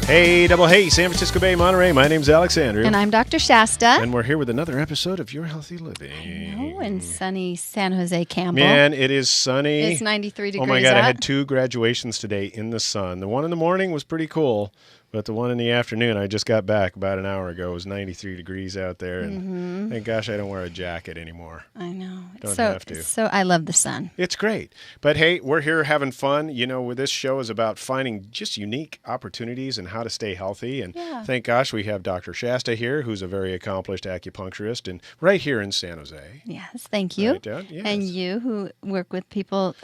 Hey, double hey, San Francisco Bay, Monterey. My name's Alexander. And I'm Dr. Shasta. And we're here with another episode of Your Healthy Living. I know, in sunny San Jose, Campbell. Man, it is sunny. It's 93 degrees Oh my God, out. I had 2 graduations today in the sun. The one in the morning was pretty cool, but the one in the afternoon, I just got back about an hour ago. It was 93 degrees out there, and thank gosh I don't wear a jacket anymore. I know. Don't have to. So I love the sun. It's great. But hey, we're here having fun. You know, this show is about finding just unique opportunities and how to stay healthy. And thank gosh we have Dr. Shasta here, who's a very accomplished acupuncturist, and right here in San Jose. Yes, thank you. Right, yes. And you who work with people,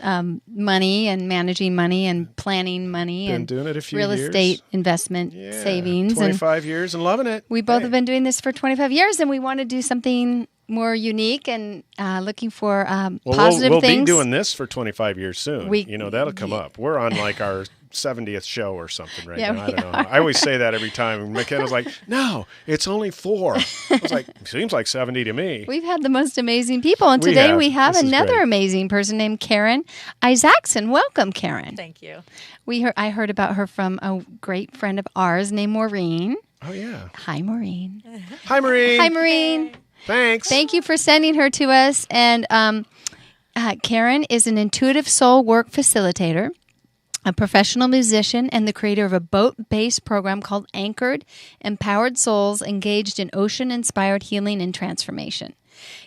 money and managing money and planning money. Been and doing it a few real years. estate investment savings. 25 years and loving it. We both have been doing this for 25 years, and we want to do something more unique and looking for positive we'll things. We'll be doing this for 25 years soon. That'll come up. We're on like our 70th show or something right now. I don't know. I always say that every time. And McKenna's like, no, it's only 4. I was like, seems like 70 to me. We've had the most amazing people. And today we have another amazing person named Karen Isaacson. Welcome, Karen. Thank you. I heard about her from a great friend of ours named Maureen. Oh, yeah. Hi, Maureen. Hi, Maureen. Hi, Maureen. Thanks. Thank you for sending her to us. And Karen is an intuitive soul work facilitator, a professional musician, and the creator of a boat-based program called Anchored, Empowered Souls Engaged in Ocean-Inspired Healing and Transformation.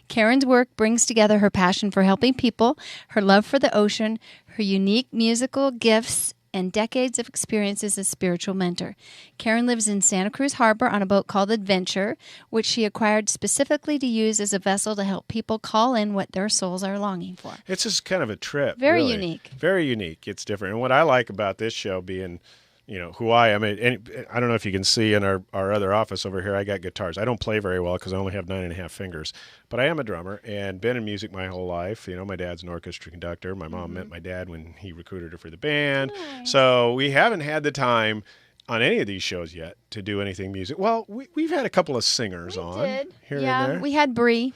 Karen's work brings together her passion for helping people, her love for the ocean, her unique musical gifts, and decades of experience as a spiritual mentor. Karen lives in Santa Cruz Harbor on a boat called Adventure, which she acquired specifically to use as a vessel to help people call in what their souls are longing for. It's just kind of a trip. Very really. unique. Very unique. It's different. And what I like about this show being, you know, who I am, and I don't know if you can see in our other office over here, I got guitars. I don't play very well because I only have 9.5 fingers, but I am a drummer and been in music my whole life. You know, my dad's an orchestra conductor. My mom met my dad when he recruited her for the band. Nice. So we haven't had the time on any of these shows yet to do anything music. Well, we've had a couple of singers here and there. We had Bree.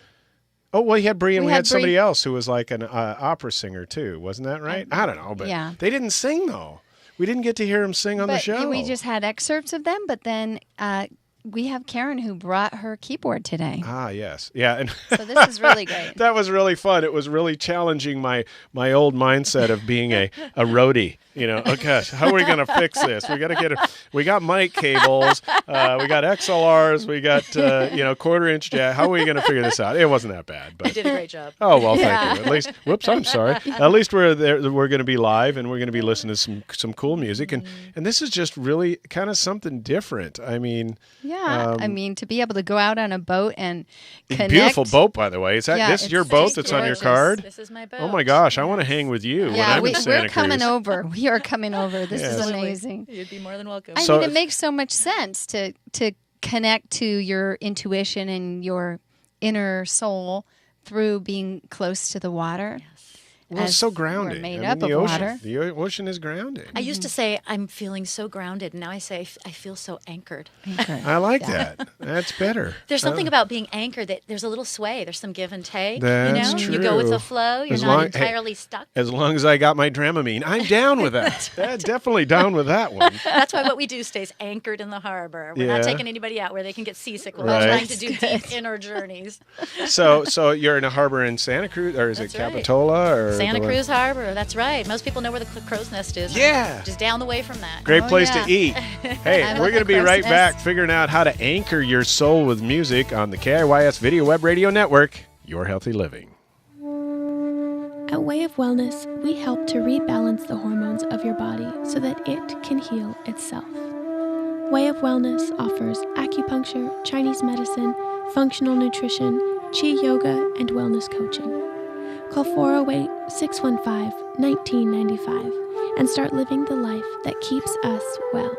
Oh, well, you had Bree, and we had somebody else who was like an opera singer too. Wasn't that right? I don't know, but they didn't sing though. We didn't get to hear him sing on the show. We just had excerpts of them, but then we have Karen who brought her keyboard today. Ah, yes. Yeah. And so this is really great. That was really fun. It was really challenging my old mindset of being a roadie. You know, oh gosh, how are we going to fix this? We got mic cables, we got XLRs, we got, 1/4-inch jack. How are we going to figure this out? It wasn't that bad. But you did a great job. Oh, well, thank you. At least, whoops, I'm sorry. At least we're there. We're going to be live and we're going to be listening to some cool music. And this is just really kind of something different. I mean. Yeah. To be able to go out on a boat and connect. Beautiful boat, by the way. Is this your boat that's on your card? This is my boat. Oh my gosh, I want to hang with you when I'm in Santa Cruz. We're coming over. We are coming over. This is amazing. You'd be more than welcome. I mean, it makes so much sense to connect to your intuition and your inner soul through being close to the water. Yes. Well, it's so grounding. We're made up of water. The ocean is grounding. I used to say I'm feeling so grounded, and now I say I feel so anchored. I like that. That's better. There's something about being anchored that there's a little sway. There's some give and take. That's true. You go with the flow. You're not entirely stuck. As long as I got my Dramamine, I'm down with that. Definitely down with that one. That's why what we do stays anchored in the harbor. We're not taking anybody out where they can get seasick while they're trying to do deep inner journeys. So you're in a harbor in Santa Cruz, or is it Capitola? Or Santa Cruz Harbor, that's right. Most people know where the crow's nest is. Yeah. Just down the way from that. Great place to eat. Hey, we're going to be right back figuring out how to anchor your soul with music on the KIYS Video Web Radio Network, Your Healthy Living. At Way of Wellness, we help to rebalance the hormones of your body so that it can heal itself. Way of Wellness offers acupuncture, Chinese medicine, functional nutrition, Qi yoga, and wellness coaching. Call 408-615-1995 and start living the life that keeps us well.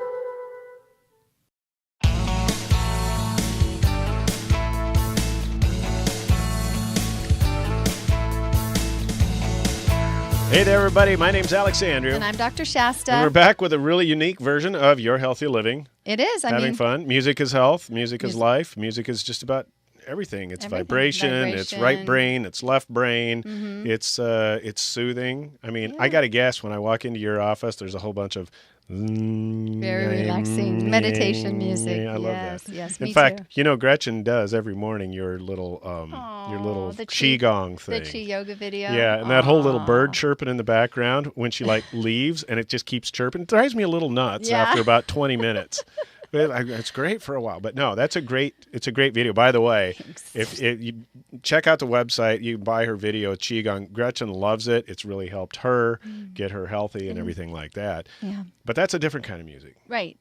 Hey there, everybody. My name's Alexander. And I'm Dr. Shasta. And we're back with a really unique version of Your Healthy Living. It is. Having fun. Music is health. Music is life. Music is just about everything. It's vibration. It's right brain. It's left brain. Mm-hmm. It's soothing. I mean, I got to guess when I walk into your office, there's a whole bunch of Very relaxing meditation music. I love yes, that. yes, In me fact, too. you know, Gretchen does every morning your little The qigong thing. The Chi yoga video. Yeah, and that whole little bird chirping in the background when she like leaves and it just keeps chirping, it drives me a little nuts Yeah. after about 20 minutes. It's great for a while, but no, it's a great video. By the way, Thanks. if you check out the website, you can buy her video Qigong. Gretchen loves it. It's really helped her get her healthy and everything like that. Yeah. But that's a different kind of music. Right.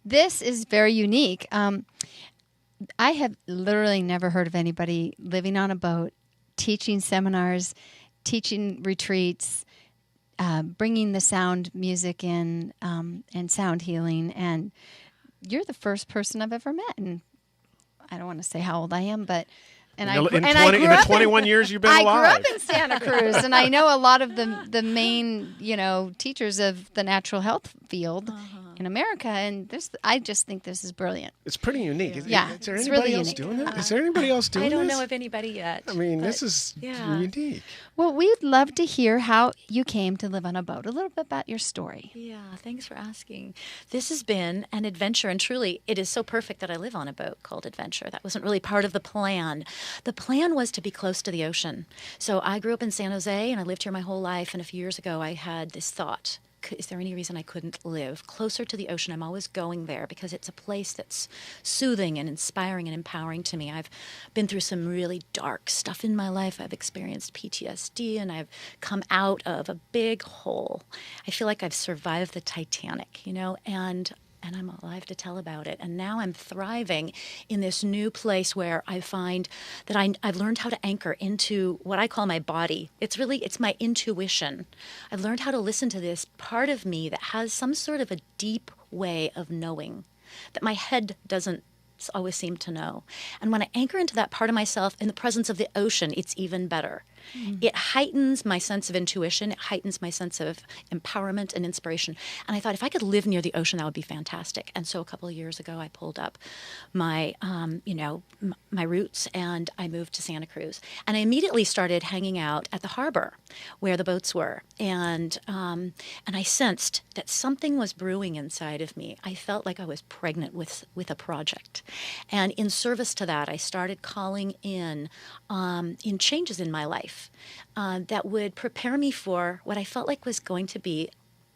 This is very unique. I have literally never heard of anybody living on a boat, teaching seminars, teaching retreats, bringing the sound music in and sound healing. And you're the first person I've ever met. And I don't want to say how old I am, but... And in the 21 years you've been alive. I grew up in Santa Cruz, and I know a lot of the main, teachers of the natural health field in America, and I just think this is brilliant. It's pretty unique. Yeah, Is there it's anybody really else unique. doing that? Is there anybody else doing I don't this? know of anybody yet. I mean, this is unique. Well, we'd love to hear how you came to live on a boat. A little bit about your story. Yeah, thanks for asking. This has been an adventure, and truly, it is so perfect that I live on a boat called Adventure. That wasn't really part of the plan. The plan was to be close to the ocean. So I grew up in San Jose, and I lived here my whole life, and a few years ago, I had this thought. Is there any reason I couldn't live closer to the ocean? I'm always going there because it's a place that's soothing and inspiring and empowering to me. I've been through some really dark stuff in my life. I've experienced PTSD, and I've come out of a big hole. I feel like I've survived the Titanic, and I'm alive to tell about it. And now I'm thriving in this new place where I find that I've learned how to anchor into what I call my body. It's my intuition. I've learned how to listen to this part of me that has some sort of a deep way of knowing that my head doesn't always seem to know. And when I anchor into that part of myself in the presence of the ocean, it's even better. It heightens my sense of intuition. It heightens my sense of empowerment and inspiration. And I thought if I could live near the ocean, that would be fantastic. And so a couple of years ago, I pulled up my, my roots, and I moved to Santa Cruz. And I immediately started hanging out at the harbor where the boats were. And I sensed that something was brewing inside of me. I felt like I was pregnant with a project. And in service to that, I started calling in changes in my life that would prepare me for what I felt like was going to be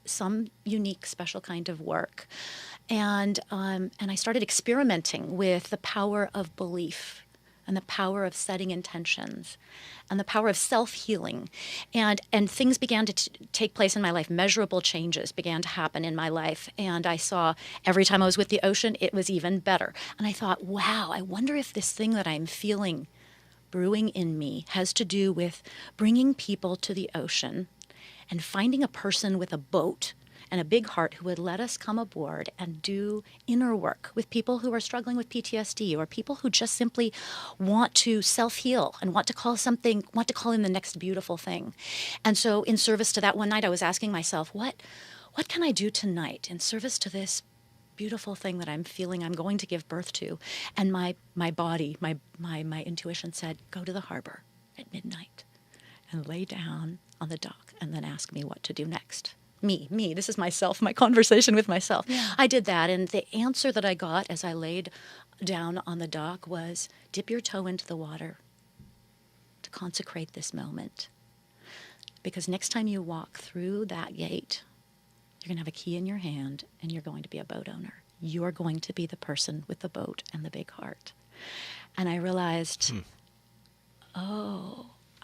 some unique, special kind of work. And I started experimenting with the power of belief and the power of setting intentions and the power of self-healing. And things began to take place in my life. Measurable changes began to happen in my life. And I saw every time I was with the ocean, it was even better. And I thought, wow, I wonder if this thing that I'm feeling brewing in me has to do with bringing people to the ocean and finding a person with a boat and a big heart who would let us come aboard and do inner work with people who are struggling with PTSD or people who just simply want to self-heal and want to call in the next beautiful thing. And so in service to that, one night I was asking myself, what can I do tonight in service to this beautiful thing that I'm feeling I'm going to give birth to? And my body, my intuition said, go to the harbor at midnight and lay down on the dock and then ask me what to do next. Me, this is myself, my conversation with myself. Yeah. I did that, and the answer that I got as I laid down on the dock was, dip your toe into the water to consecrate this moment. Because next time you walk through that gate, you're going to have a key in your hand, and you're going to be a boat owner. You're going to be the person with the boat and the big heart. And I realized,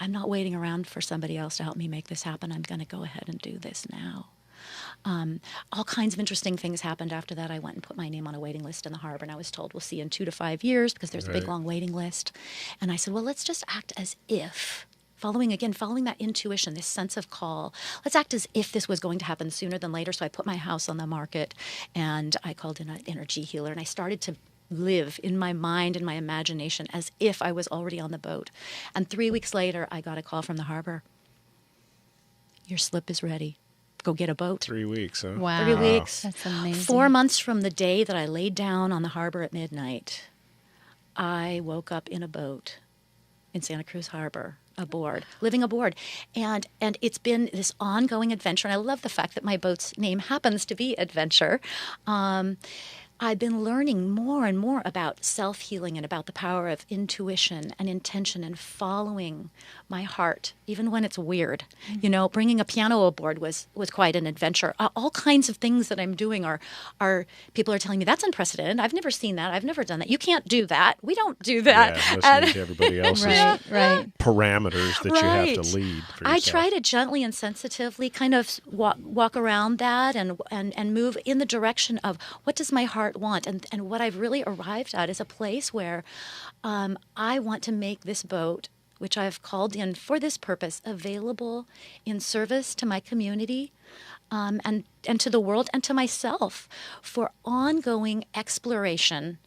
I'm not waiting around for somebody else to help me make this happen. I'm going to go ahead and do this now. All kinds of interesting things happened after that. I went and put my name on a waiting list in the harbor, and I was told, we'll see you in 2 to 5 years because there's a big, long waiting list. And I said, well, let's just act as if, following that intuition, this sense of call, let's act as if this was going to happen sooner than later. So I put my house on the market, and I called in an energy healer, and I started to live in my mind and my imagination as if I was already on the boat. And 3 weeks later, I got a call from the harbor. Your slip is ready. Go get a boat. 3 weeks, huh? Wow. 3 weeks. That's amazing. 4 months from the day that I laid down on the harbor at midnight, I woke up in a boat in Santa Cruz Harbor. aboard, and it's been this ongoing adventure. And I love the fact that my boat's name happens to be Adventure. I've been learning more and more about self-healing and about the power of intuition and intention and following my heart, even when it's weird. You know, bringing a piano aboard was quite an adventure. All kinds of things that I'm doing are people are telling me, that's unprecedented. I've never seen that. I've never done that. You can't do that. We don't do that. Yeah, listening to everybody else's Right. parameters that you have to lead for yourself. I try to gently and sensitively kind of walk around that and move in the direction of what does my heart want. And what I've really arrived at is a place where I want to make this boat, which I've called in for this purpose, available in service to my community and to the world and to myself for ongoing exploration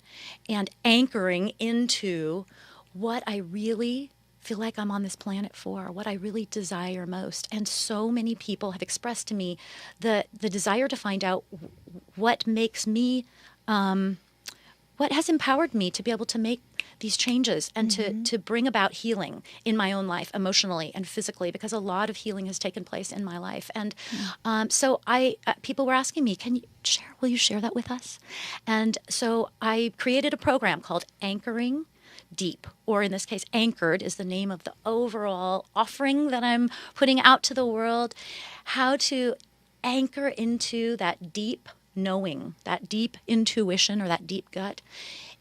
and anchoring into what I really feel like I'm on this planet for, what I really desire most. And so many people have expressed to me the desire to find out what makes me, what has empowered me to be able to make these changes and to bring about healing in my own life, emotionally and physically, because a lot of healing has taken place in my life. And so people were asking me, will you share that with us? And so I created a program called Anchoring Deep, or in this case, Anchored is the name of the overall offering that I'm putting out to the world, how to anchor into that deep knowing, that deep intuition or that deep gut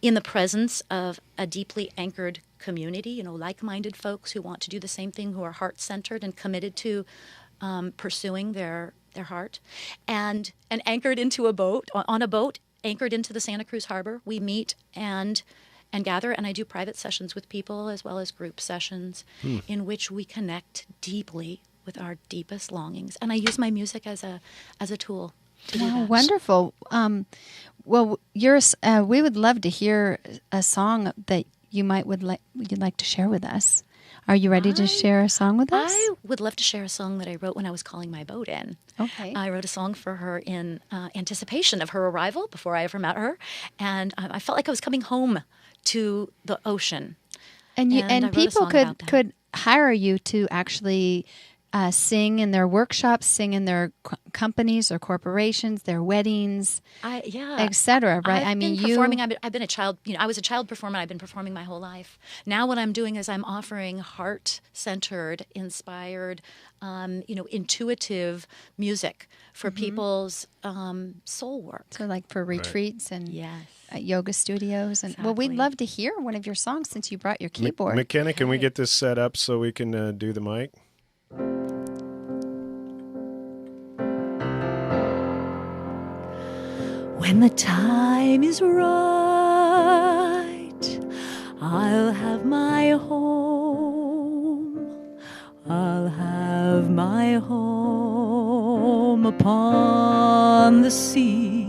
in the presence of a deeply anchored community, you know, like-minded folks who want to do the same thing, who are heart-centered and committed to pursuing their heart, and anchored into a boat, on a boat, anchored into the Santa Cruz Harbor. We meet and gather, and I do private sessions with people as well as group sessions in which we connect deeply with our deepest longings. And I use my music as a tool to do that. Wonderful. Well, we would love to hear a song that you'd like to share with us. Are you ready to share a song with us? I would love to share a song that I wrote when I was calling my boat in. Okay. I wrote a song for her in anticipation of her arrival before I ever met her. And I felt like I was coming home to the ocean. And I wrote a people song about that. could hire you to actually sing in their workshops, sing in their companies or corporations, their weddings, etc. Right? I've been performing. I've been a child. You know, I was a child performer. I've been performing my whole life. Now, what I'm doing is I'm offering heart-centered, inspired, intuitive music for people's soul work. So, like for retreats and Yes. Yoga studios, and Exactly. we'd love to hear one of your songs since you brought your keyboard. McKenna, can we get this set up so we can do the mic? When the time is right, I'll have my home. I'll have my home upon the sea.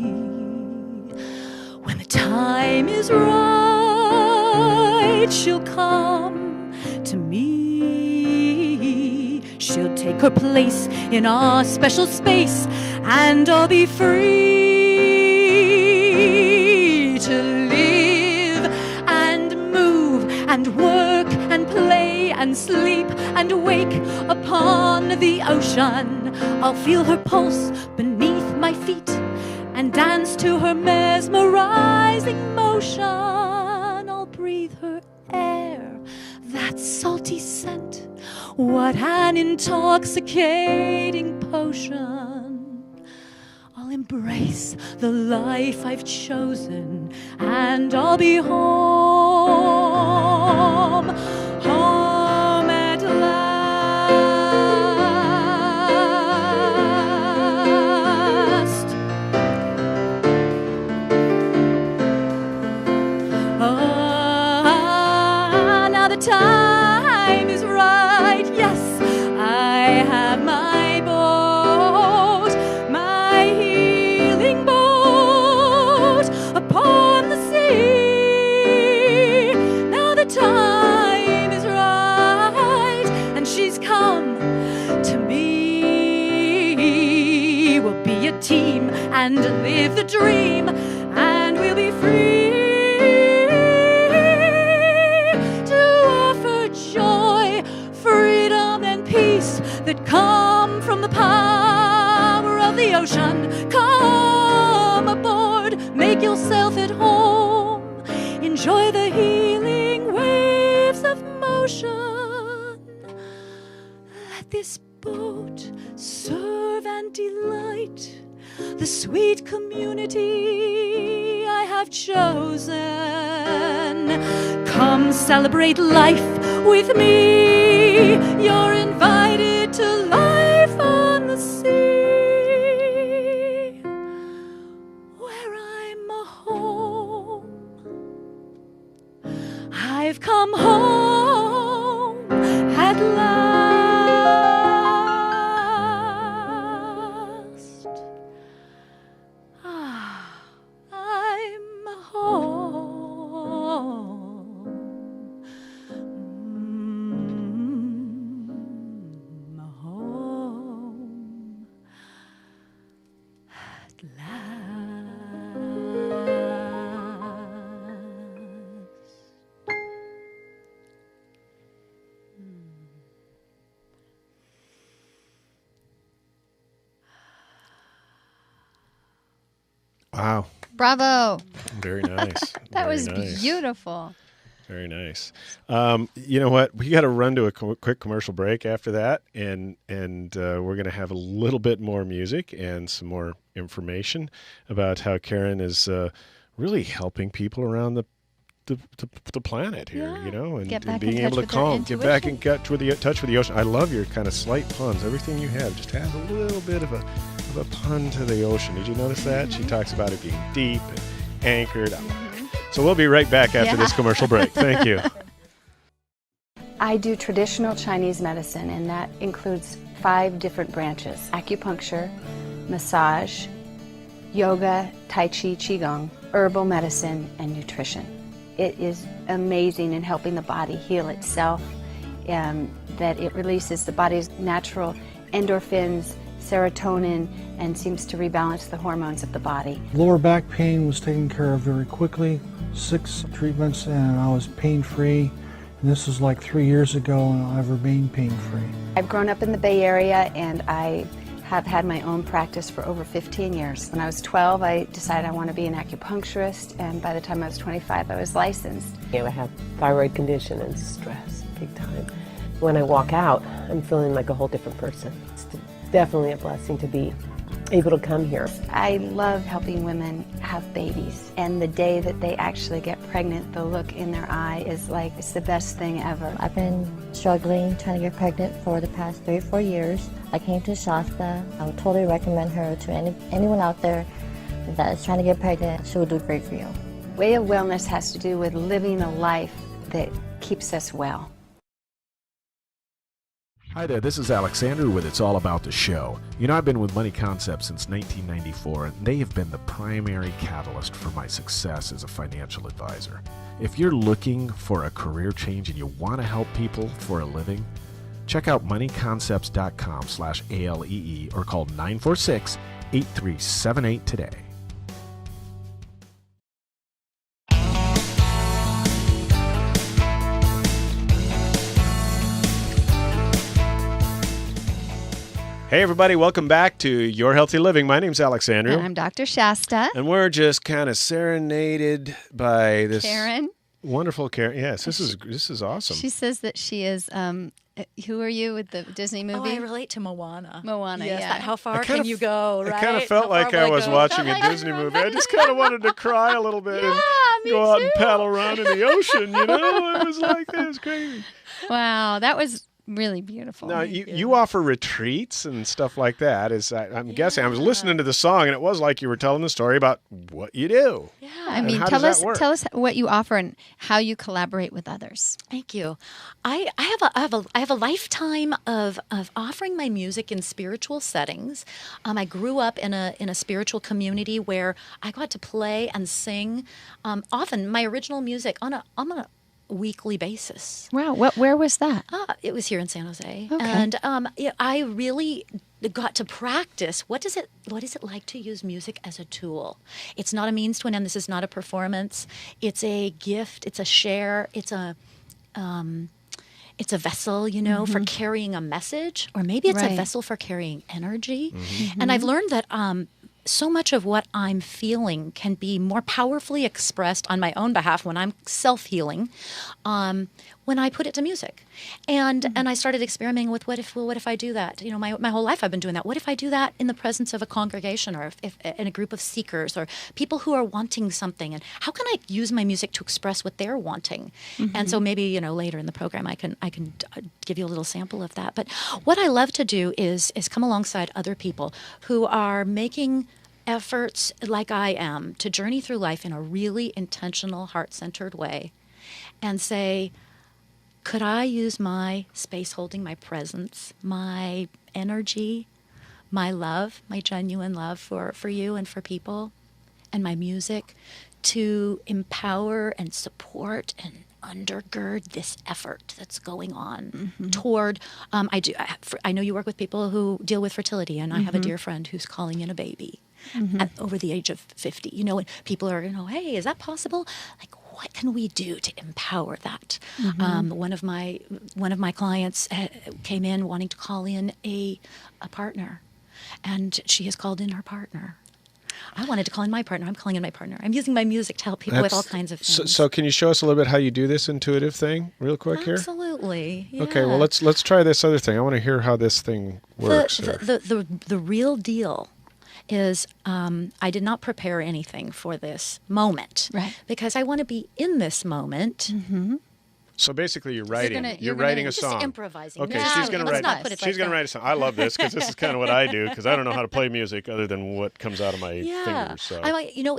When the time is right, she'll come to me. She'll take her place in our special space, and I'll be free to live and move and work and play and sleep and wake upon the ocean. I'll feel her pulse beneath my feet and dance to her mesmerizing motion. I'll breathe her air, that salty scent. What an intoxicating potion. I'll embrace the life I've chosen, and I'll be home, home at last. Now the time is right. Yes, I have my boat, my healing boat upon the sea. Now the time is right, and she's come to me. We'll be a team and live the dream, and we'll be free to offer joy, ocean. Come aboard, make yourself at home. Enjoy the healing waves of motion. Let this boat serve and delight the sweet community I have chosen. Come celebrate life with me. You're invited to life on the sea, where I'm a home. I've come home at last. I'm home. Home at last. Wow. Bravo. Very nice. That Very was nice. beautiful. Very nice. You know what? We got to run to a quick commercial break after that, and we're going to have a little bit more music and some more information about how Karen is really helping people around the planet here. Yeah. You know, and, Get and back being in able touch to with their calm, get back in intuition. touch with the ocean. I love your kind of slight puns. Everything you have, just have a little bit of a pun to the ocean. Did you notice that? She talks about it being deep and anchored. So we'll be right back after this commercial break. Thank you. I do traditional Chinese medicine, and that includes 5 different branches: acupuncture, massage, yoga, tai chi, qigong, herbal medicine, and nutrition. It is amazing in helping the body heal itself, that it releases the body's natural endorphins, serotonin, and seems to rebalance the hormones of the body. Lower back pain was taken care of very quickly. 6 treatments and I was pain-free. And this was like 3 years ago, and I've remained pain-free. I've grown up in the Bay Area, and I have had my own practice for over 15 years. When I was 12, I decided I want to be an acupuncturist, and by the time I was 25, I was licensed. I have thyroid condition and stress, big time. When I walk out, I'm feeling like a whole different person. It's definitely a blessing to be able to come here. I love helping women have babies, and the day that they actually get pregnant, the look in their eye is like, it's the best thing ever. I've been struggling trying to get pregnant for the past 3 or 4 years. I came to Shasta. I would totally recommend her to anyone out there that is trying to get pregnant. She will do great for you. Way of wellness has to do with living a life that keeps us well. Hi there, this is Alexander with It's All About the Show. You know, I've been with Money Concepts since 1994, and they have been the primary catalyst for my success as a financial advisor. If you're looking for a career change and you want to help people for a living, check out moneyconcepts.com/ALEE or call 946-8378 today. Hey, everybody. Welcome back to Your Healthy Living. My name's Alexander. And I'm Dr. Shasta. And we're just kind of serenaded by this Karen. wonderful Karen. Yes, this is awesome. She says that she is, who are you with the Disney movie? Oh, I relate to Moana. Moana, yes, yeah. that how far kind can of- you go, right? I kind of felt How far like will I was go? watching Felt a like Disney you were movie. I just kind of wanted to cry a little bit and me go out and too. paddle around in the ocean. You know, it was like that. It was crazy. Wow, that was really beautiful. Now, you offer retreats and stuff like that. I'm guessing I was listening to the song, and it was like you were telling the story about what you do. I And mean, how tell does us that work? what you offer and how you collaborate with others. Thank you. I have a lifetime of offering my music in spiritual settings. I grew up in a spiritual community where I got to play and sing often my original music on a weekly basis. Wow, where was that? It was here in San Jose, Okay. and I really got to practice. What is it like to use music as a tool? It's not a means to an end. This is not a performance. It's a gift. It's a share. It's it's a vessel, for carrying a message, or maybe it's a Right. vessel for carrying energy. And I've learned that so much of what I'm feeling can be more powerfully expressed on my own behalf when I'm self-healing, when I put it to music. And I started experimenting with what if I do that? My whole life I've been doing that. What if I do that in the presence of a congregation, or if in a group of seekers, or people who are wanting something? And how can I use my music to express what they're wanting? And so maybe later in the program I can give you a little sample of that. But what I love to do is come alongside other people who are making efforts like I am to journey through life in a really intentional, heart-centered way, and say, could I use my space holding, my presence, my energy, my love, my genuine love for you and for people, and my music to empower and support and undergird this effort that's going on toward, I know you work with people who deal with fertility, and I have a dear friend who's calling in a baby over the age of 50, and people are, hey, is that possible? Like, what can we do to empower that? One of my clients came in wanting to call in a partner, and she has called in her partner. I wanted to call in my partner. I'm calling in my partner. I'm using my music to help people with all kinds of things. So can you show us a little bit how you do this intuitive thing real quick here? Absolutely. Yeah. Okay, well, let's try this other thing. I want to hear how this thing works. The real deal is I did not prepare anything for this moment. Right. Because I want to be in this moment. So basically, you're writing. you're You're gonna- writing a Just song. improvising. Okay, Yeah, she's gonna let's write. not put it She's like gonna that. write a song. I love this because this is kind of what I do because I don't know how to play music other than what comes out of my fingers. So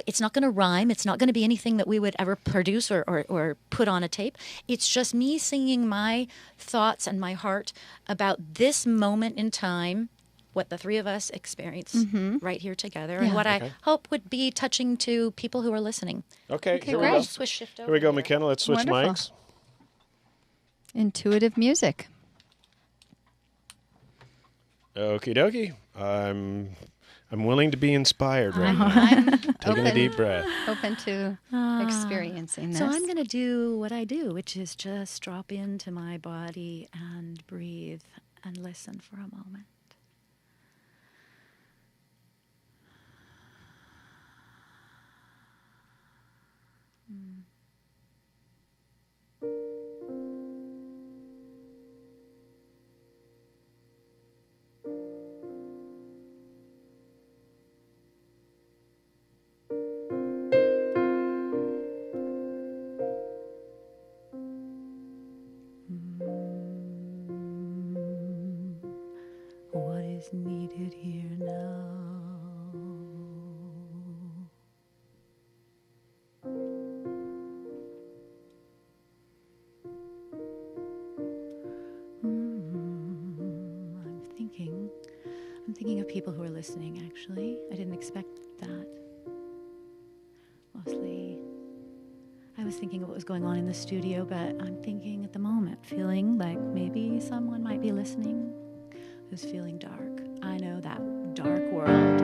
it's not going to rhyme. It's not going to be anything that we would ever produce or put on a tape. It's just me singing my thoughts and my heart about this moment in time, what the three of us experience right here together, and what I hope would be touching to people who are listening. okay, here we great. go. Shift over Here we go, McKenna. Let's switch Wonderful. mics. Intuitive music. Okie dokie. I'm willing to be inspired right now. Taking a deep breath. Open to experiencing this. So I'm going to do what I do, which is just drop into my body and breathe and listen for a moment. What is needed here now? I'm thinking of people who are listening, actually. I didn't expect that. Mostly, I was thinking of what was going on in the studio, but I'm thinking at the moment, feeling like maybe someone might be listening who's feeling dark. I know that dark world.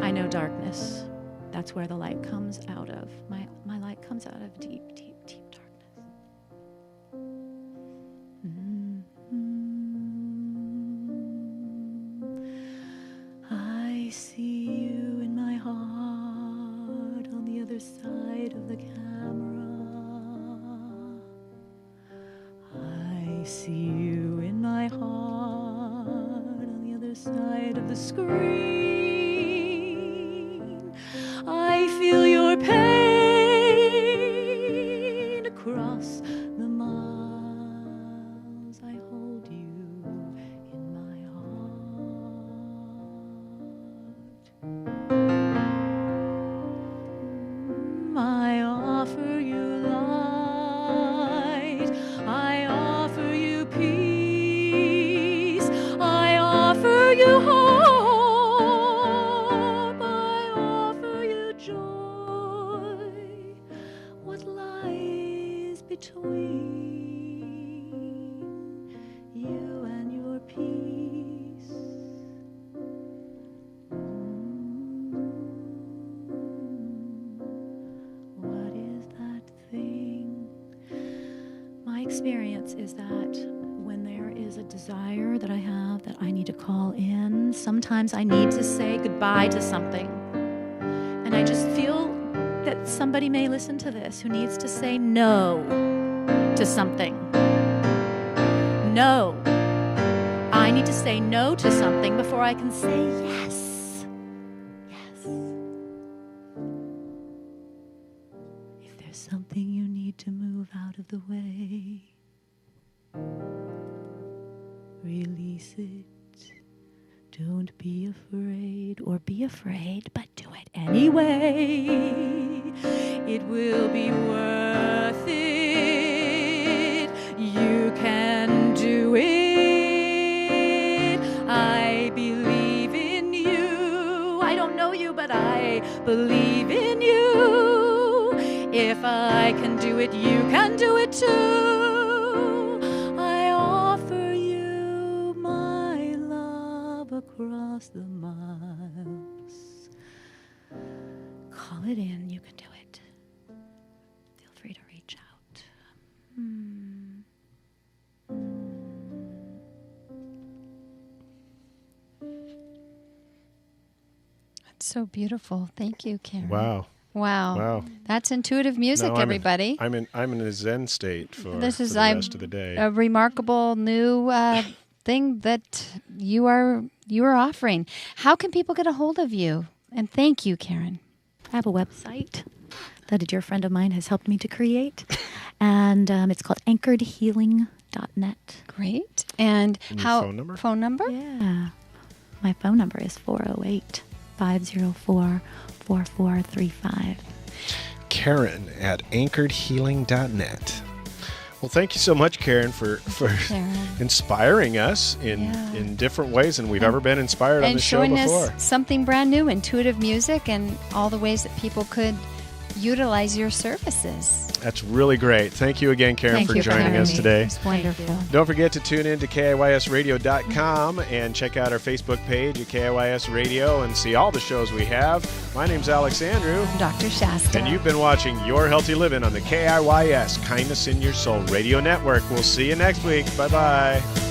I know darkness. That's where the light comes out of. My light comes out of deep, deep, deep darkness. I see you in my heart on the other side of the camera. I see you in my heart on the other side of the screen. I feel your pain across the miles. I hold you in my heart. I offer you light. I offer you peace. I offer you hope. I offer you joy. What lies between you and your peace? What is that thing experience is that when there is a desire that I have that I need to call in, sometimes I need to say goodbye to something. And I just feel that somebody may listen to this who needs to say no to something. No. I need to say no to something before I can say yes. Yes. If there's something you need to move out of the way, release it. Don't be afraid, or be afraid, but do it anyway. It will be worth it. You can do it. I believe in you. I don't know you, but I believe in you. If I can do it, you can do it too. Across the miles. Call it in. You can do it. Feel free to reach out. That's so beautiful. Thank you, Karen. Wow. Wow. That's intuitive music, everybody. I'm in a Zen state for the rest of the day. A remarkable new thing that you are offering. How can people get a hold of you? And thank you, Karen. I have a website that a dear friend of mine has helped me to create, and it's called anchoredhealing.net. Great. And how? Phone number? Phone number? Yeah. My phone number is 408-504-4435. Karen at anchoredhealing.net. Well, thank you so much, Karen, for inspiring us in different ways than we've ever been inspired on the show before. And showing us something brand new, intuitive music, and all the ways that people could utilize your services. That's really great. Thank you again, Karen, for joining us today. It's wonderful. Don't forget to tune in to KIYSradio.com and check out our Facebook page at KIYS Radio and see all the shows we have. My name's Alex Andrew. I'm Dr. Shasta. And you've been watching Your Healthy Living on the KIYS Kindness in Your Soul Radio Network. We'll see you next week. Bye-bye.